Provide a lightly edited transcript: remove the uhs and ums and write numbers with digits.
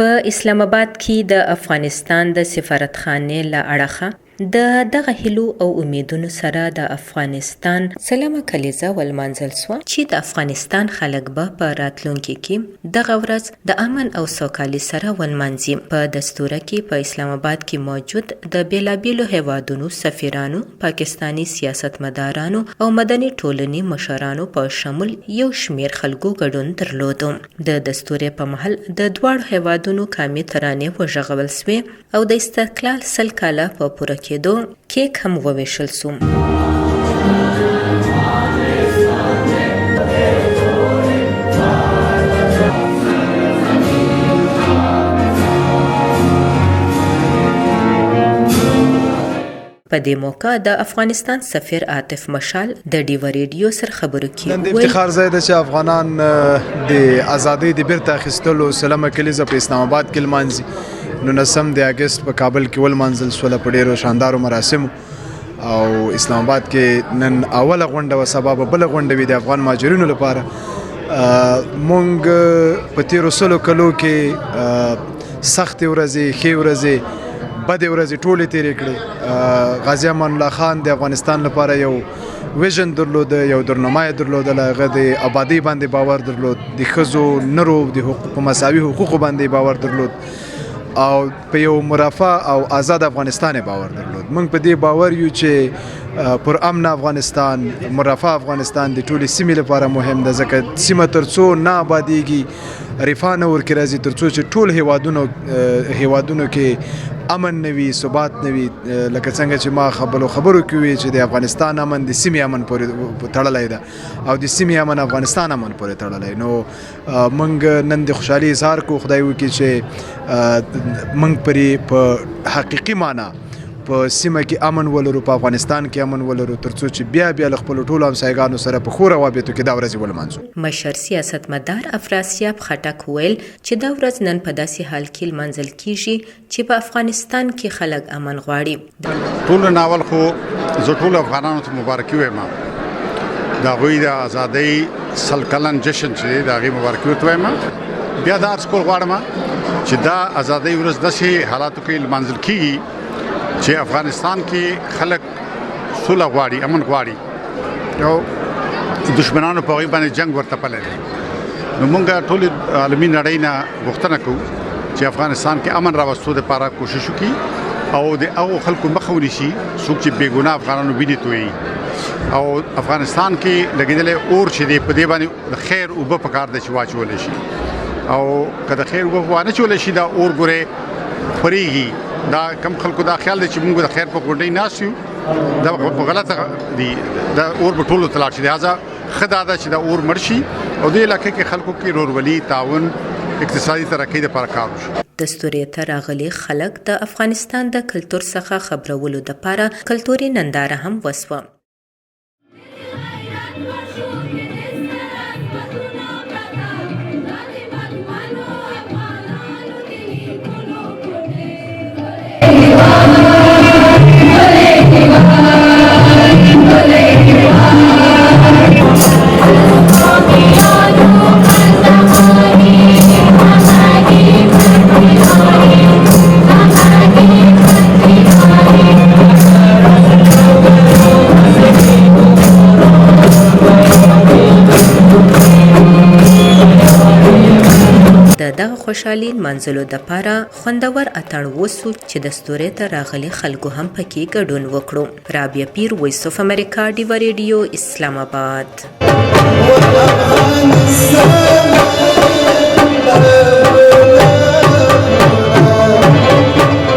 په اسلام آباد کې د افغانستان د سفارتخانې له اړخه د دغه هیلو او امیدونو سره د افغانستان سلامه کلیزه ولمانځل سوه چې د افغانستان خلک به په راتلونکي کې دغه ورځ د امن او سوکالي سره ولمانځي. په دستوره کې په اسلام آباد کې موجود د بیلابیلو هیوادونو سفیرانو، پاکستانی سیاستمدارانو او مدني ټولنې مشرانو په شمول یو شمیر خلکو ګډون درلود. د دستورې په مهال د دواړو هیوادونو قامي ترانې وژغول سوې او د استقلال 100 کاله په پوره کېدو کیک هم وویشل سو. په دې موقع د افغانستان سفیر عاطف مشال د ډیو ریډیو سره خبرو کې نن د افتخار ځای ده چې افغانان د ازادۍ د بیرته اخیستلو سلامه کلیزه په اسلام آباد کې لمانځي. 19 د اګست په کابل کې ولمانځل سوله په ډیرو شاندارو مراسمو او اسلام آباد کې نن اوله غونډه و سبا به بله غونډه وي د افغان مهاجرینو لپاره. مونږ په تیرو سلو کلو کې سختې ورځې، ښې ورځې، بدې ورځې ټولې تیرې کړې. غازي امان الله خان د افغانستان لپاره یو ویژن درلوده، یو درنما یې درلودله. هغه د آبادۍ باندې باور درلود، د ښځو نرو د په مساوي حقوقو باندې باور درلود او په یو مرفه او آزاد افغانستان باور درلود. موږ په دې باور یو چې پر امن افغانستان، مرفه افغانستان د ټولې سیمې لپاره مهم ده، ځکه سیمه تر څو نه آبادیږي، رفاه نه ورکې راځي، تر څو چې ټول هیوادونو کې امن نه وي، ثبات نه وي. لکه څنګه چې ما خبرو کې وي چې د افغانستان امن د سیمې امن پورې تړلی ده او د سیمې امن افغانستان امن پورې تړلی. نو موږ نن د خوشحالي اظهار کوو، خدای وکړي چې موږ پرې په حقیقي معنا په سیمه کې امن ولرو، په افغانستان کې امن ولرو، تر څو چې بیا له خپلو ټولو همسایګانو سره په ښو روابطو کې دا ورځې ولمانځو. مشر سیاستمدار افراسیاب خټک ویل چې دا ورځ نن په داسې حال کې لمانځل کیږي چې په افغانستان کې خلک امن غواړي. ټولو ناول خو زه ټولو افغانانو ته مبارکي وایم، د هغوی د ازادۍ 100 کلن جشن چې د هغې مبارکي ورته وایم. بیا دا عرض کول غواړم چې دا ازادۍ ورځ داسې حالاتو کې لمانځل کیږي چې افغانستان کې خلک سوله غواړي، امن غواړي او دشمنانو په هغوی باندې جنگ ورته پلی دی. نو موږ ټولې عالمي نړۍ نه غوښتنه کوو چې افغانستان کې امن راوستو دپاره کوشش وکړي او د هغو خلکو مخه ونیسي څوک چې بې ګناه افغانانو وینې تویوي. او افغانستان کې لګېدلی اور چې دی په دې باندې د خیر اوبه پکار ده چې واچولی شي، او که د خیر اوبه وانه چولی شي دا اور ګورې خپرېږي. دا کم خلکو دا خیال دی چې موږ د خیر په غونډۍ ناست یو، دا په غلطه دي، دا اور به ټولو ته لاړ شي. لهذا ښه دا ده چې دا اور مړ شي او دې علاقې کې خلکو کې ورورولي، تعاون، اقتصادي ترقۍ دپاره کار وشي. دستورې ته راغلي خلک د افغانستان د کلتور څخه خبرولو دپاره کلتوري ننداره هم وسوه. دغه خوشحالي منځلو دپاره خوندور اتڼ وسو چې دستورې ته راغلي خلکو هم پکې ګډون وکړو. رابعه پیر، وایس اف امریکا، ډیو ریډیو، اسلام آباد.